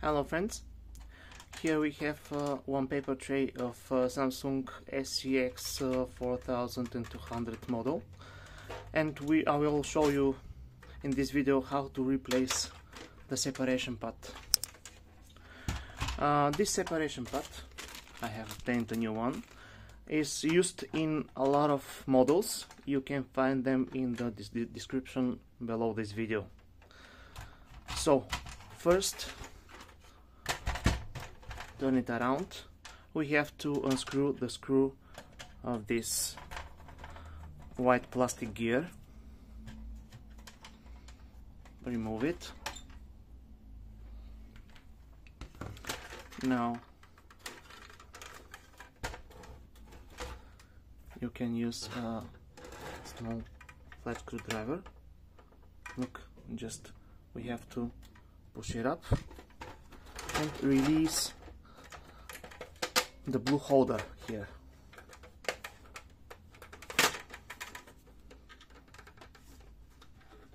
Hello friends, here we have one paper tray of Samsung SCX-4200 model, and I will show you in this video how to replace the separation pad. This separation pad, I have obtained a new one, is used in a lot of models. You can find them in the description below this video. So first, turn it around. We have to unscrew the screw of this white plastic gear. Remove it. Now you can use a small flat screwdriver. Look, just we have to push it up and release the blue holder here.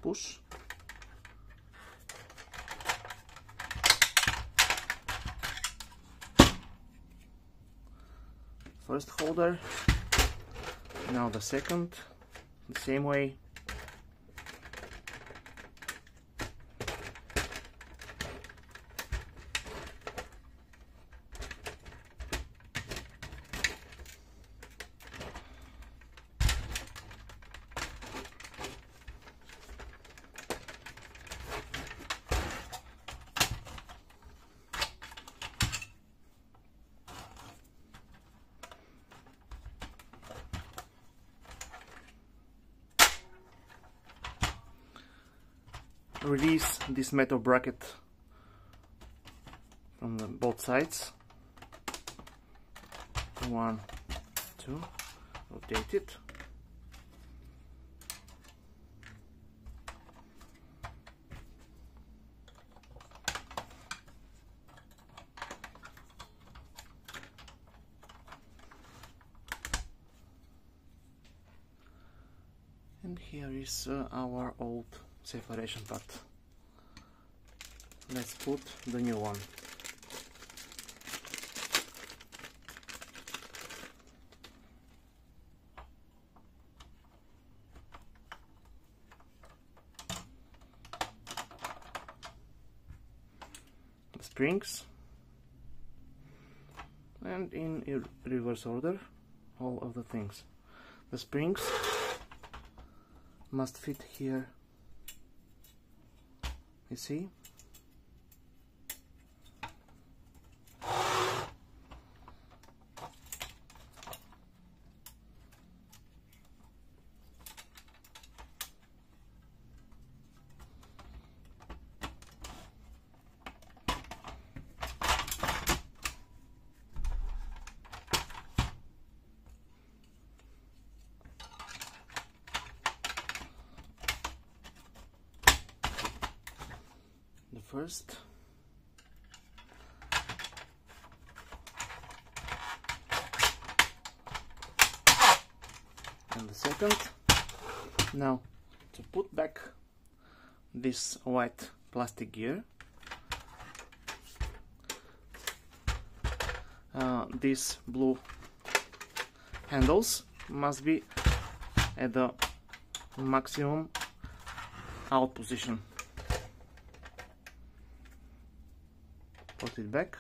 Push. First holder, now the second, the same way. Release this metal bracket from both sides. 1, 2, rotate it. And here is our old separation pad. Let's put the new one. The springs, and in reverse order all of the things. The springs must fit here. You see? First, and the second. Now to put back this white plastic gear, these blue handles must be at the maximum out position. Put it back.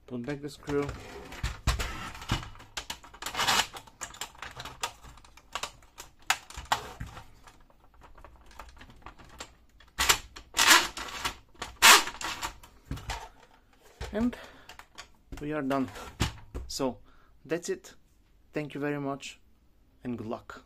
Put back the screw. And we are done. So that's it. Thank you very much and good luck.